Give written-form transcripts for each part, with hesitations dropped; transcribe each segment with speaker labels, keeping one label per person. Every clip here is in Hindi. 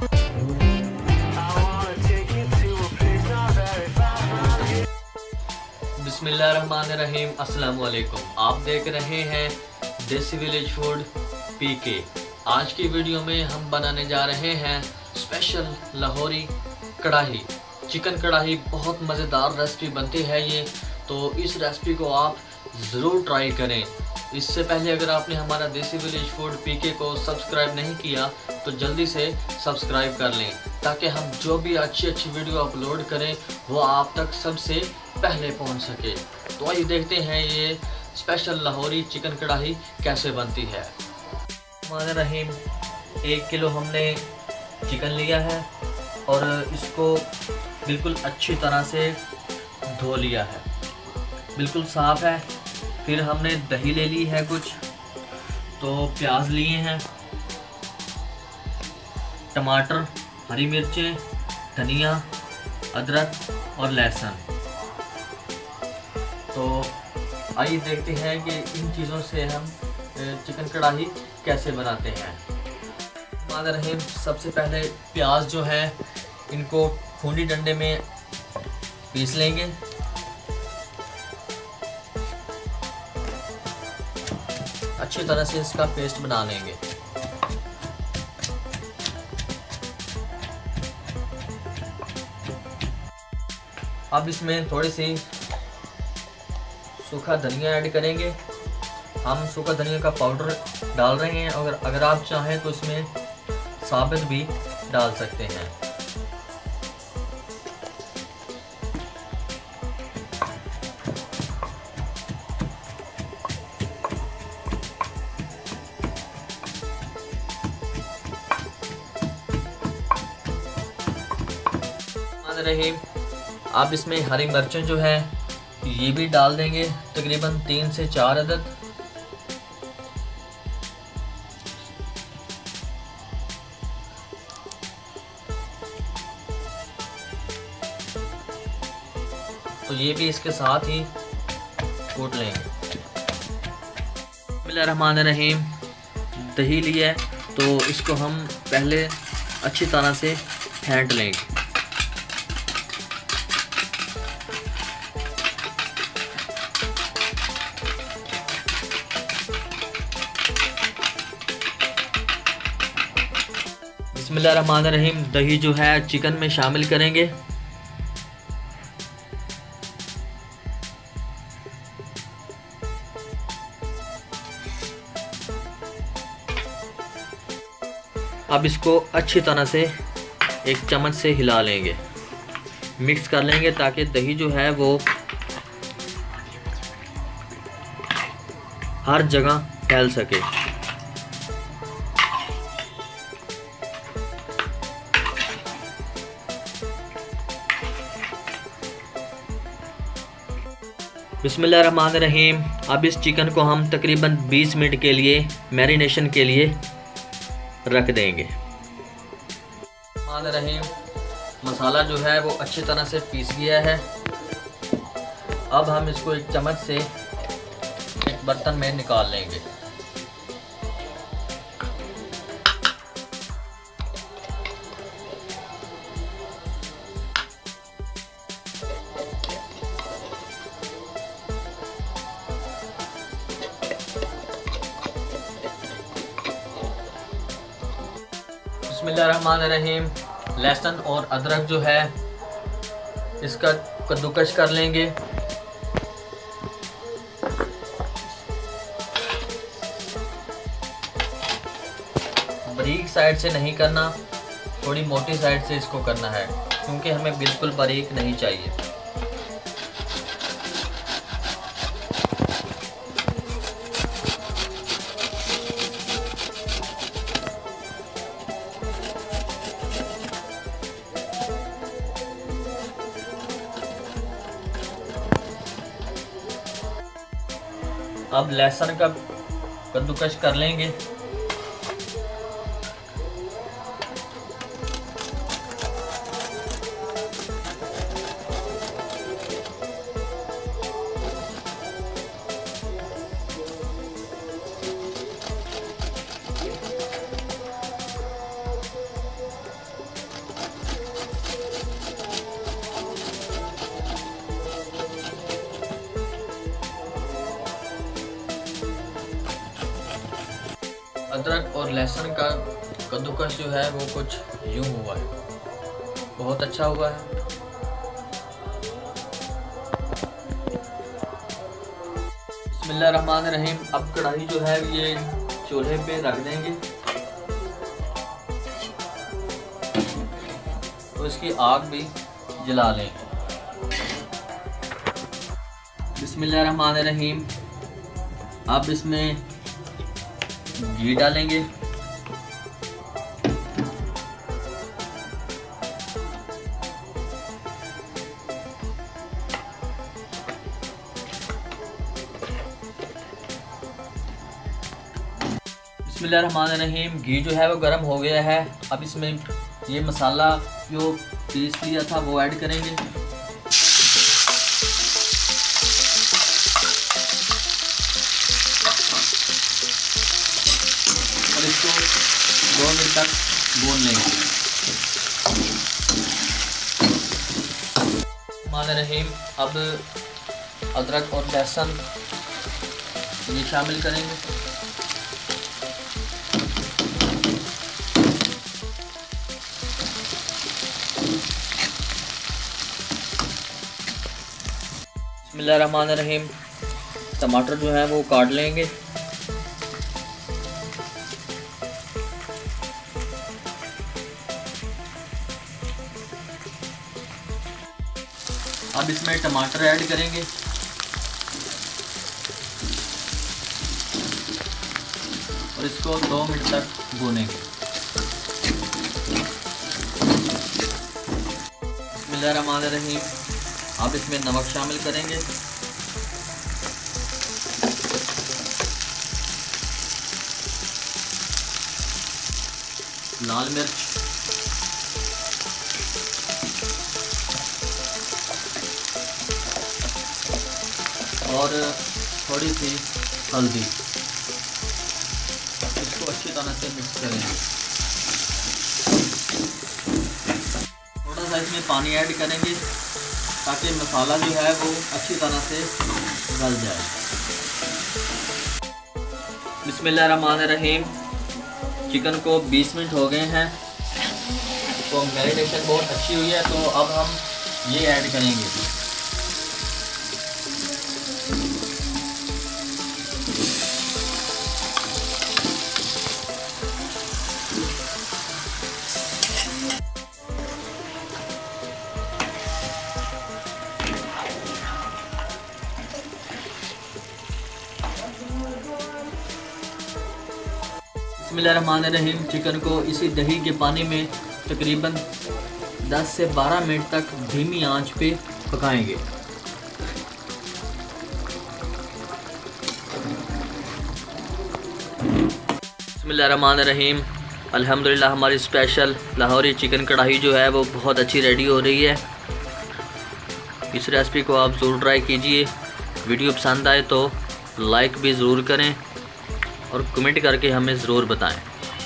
Speaker 1: बिस्मिल्लाहिर्रहमानिर्रहीम, अस्सलाम वालेकुम। आप देख रहे हैं देसी विलेज फूड पीके। आज की वीडियो में हम बनाने जा रहे हैं स्पेशल लाहौरी कढ़ाई, चिकन कढ़ाई। बहुत मज़ेदार रेसिपी बनती है ये, तो इस रेसिपी को आप ज़रूर ट्राई करें। इससे पहले अगर आपने हमारा देसी विलेज फूड पीके को सब्सक्राइब नहीं किया तो जल्दी से सब्सक्राइब कर लें, ताकि हम जो भी अच्छी अच्छी वीडियो अपलोड करें वो आप तक सबसे पहले पहुंच सके। तो आइए देखते हैं ये स्पेशल लाहौरी चिकन कढ़ाई कैसे बनती है। हमारे रहीम 1 किलो हमने चिकन लिया है और इसको बिल्कुल अच्छी तरह से धो लिया है, बिल्कुल साफ़ है। फिर हमने दही ले ली है कुछ, तो प्याज लिए हैं, टमाटर, हरी मिर्चें, धनिया, अदरक और लहसुन। तो आइए देखते हैं कि इन चीज़ों से हम चिकन कढ़ाई कैसे बनाते हैं। हमारे रहीम सबसे पहले प्याज जो है इनको खूनी डंडे में पीस लेंगे। अच्छी तरह से इसका पेस्ट बना लेंगे। अब इसमें थोड़ी सी सूखा धनिया ऐड करेंगे। हम सूखा धनिया का पाउडर डाल रहे हैं, अगर आप चाहें तो इसमें साबित भी डाल सकते हैं। रही आप इसमें हरी मिर्चें जो है ये भी डाल देंगे, तकरीबन 3 से 4 अदद। तो ये भी इसके साथ ही कूट लेंगे। बिस्मिल्लाहिर्रहमानिर्रहीम, दही लिया है तो इसको हम पहले अच्छी तरह से फेंट लेंगे। बिस्मिल्लाहिर्रहमानिर्रहीम, दही जो है चिकन में शामिल करेंगे। अब इसको अच्छी तरह से एक चम्मच से हिला लेंगे, मिक्स कर लेंगे ताकि दही जो है वो हर जगह फैल सके। बिस्मिल्लाहिर्रहमानिर्रहीम, अब इस चिकन को हम तकरीबन 20 मिनट के लिए मैरिनेशन के लिए रख देंगे। रहीम, मसाला जो है वो अच्छी तरह से पीस गया है। अब हम इसको एक चम्मच से एक बर्तन में निकाल लेंगे। बिस्मिल्लाहिर्रहमानिर्रहीम, लहसुन और अदरक जो है इसका कद्दूकश कर लेंगे। बारीक साइड से नहीं करना, थोड़ी मोटी साइड से इसको करना है, क्योंकि हमें बिल्कुल बारीक नहीं चाहिए। अब लहसुन का कद्दूकश कर लेंगे। अदरक और लहसुन का कद्दूकस जो है वो कुछ यूँ हुआ है, बहुत अच्छा हुआ है। बिस्मिल्लाहिर्रहमानिर्रहीम। अब कढ़ाई जो है ये चूल्हे पे रख देंगे तो इसकी आग भी जला लेंगे। बिस्मिल्लाहिर्रहमानिर्रहीम। अब इसमें घी डालेंगे, बिस्मिल्लाहिर्रहमानिर्रहीम। घी जो है वो गर्म हो गया है। अब इसमें ये मसाला जो पीस लिया था वो ऐड करेंगे। और इसको 2 मिनट तक भून लेंगे। बिस्मिल्लाहिर्रहमानिर्रहीम। अब अदरक और लहसुन ये शामिल करेंगे। बिस्मिल्लाहिर्रहमानिर्रहीम। टमाटर जो है वो काट लेंगे। अब इसमें टमाटर ऐड करेंगे और इसको 2 मिनट तक भूनेंगे। बिस्मिल्लाहिर्रहमानिर्रहीम। अब इसमें नमक शामिल करेंगे, लाल मिर्च, और थोड़ी सी हल्दी। इसको अच्छी तरह से मिक्स करेंगे। थोड़ा सा इसमें पानी ऐड करेंगे ताकि मसाला जो है वो अच्छी तरह से गल जाए। बिस्मिल्लाहिर्रहमानिर्रहीम। चिकन को 20 मिनट हो गए हैं, तो मैरिनेशन बहुत अच्छी हुई है। तो अब हम ये ऐड करेंगे। बिस्मिल्लाहिर्रहमानिर्रहीम। चिकन को इसी दही के पानी में तकरीबन 10 से 12 मिनट तक धीमी आंच पे पकाएंगे। बिस्मिल्लाहिर्रहमानिर्रहीम। अल्हम्दुलिल्लाह हमारी स्पेशल लाहौरी चिकन कढ़ाई जो है वो बहुत अच्छी रेडी हो रही है। इस रेसिपी को आप ज़रूर ट्राई कीजिए। वीडियो पसंद आए तो लाइक भी ज़रूर करें और कमेंट करके हमें ज़रूर बताएं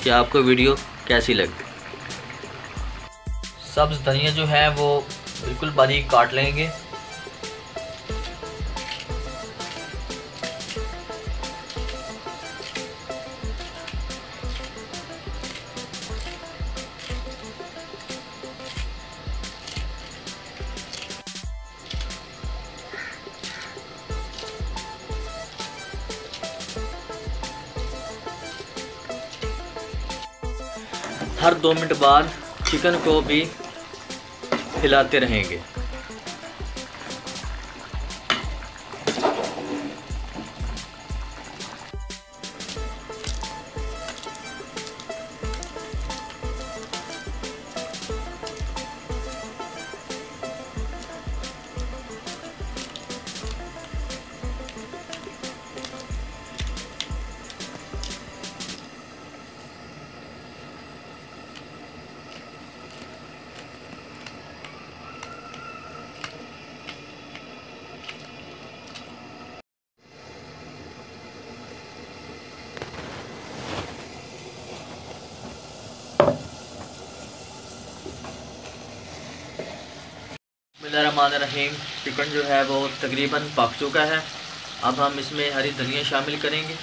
Speaker 1: कि आपको वीडियो कैसी लगी। सब्ज़ धनिया जो है वो बिल्कुल बारीक काट लेंगे। हर 2 मिनट बाद चिकन को भी हिलाते रहेंगे। बिस्मिल्लाहिर्रहमानिर्रहीम। चिकन जो है वो तकरीबन पक चुका है। अब हम इसमें हरी धनिया शामिल करेंगे।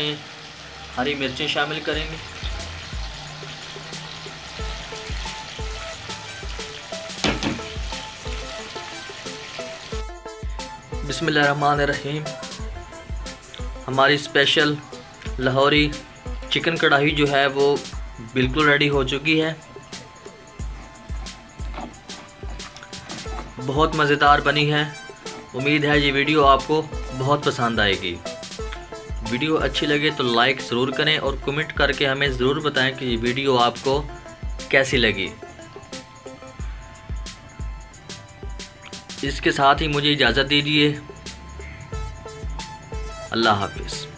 Speaker 1: इसमें हरी मिर्चें शामिल करेंगे। बिस्मिल्लाहिर्रहमानिर्रहीम। हमारी स्पेशल लाहौरी चिकन कढ़ाई जो है वो बिल्कुल रेडी हो चुकी है। बहुत मज़ेदार बनी है। उम्मीद है ये वीडियो आपको बहुत पसंद आएगी। वीडियो अच्छी लगे तो लाइक ज़रूर करें और कमेंट करके हमें ज़रूर बताएं कि ये वीडियो आपको कैसी लगी। इसके साथ ही मुझे इजाज़त दीजिए। अल्लाह हाफिज़।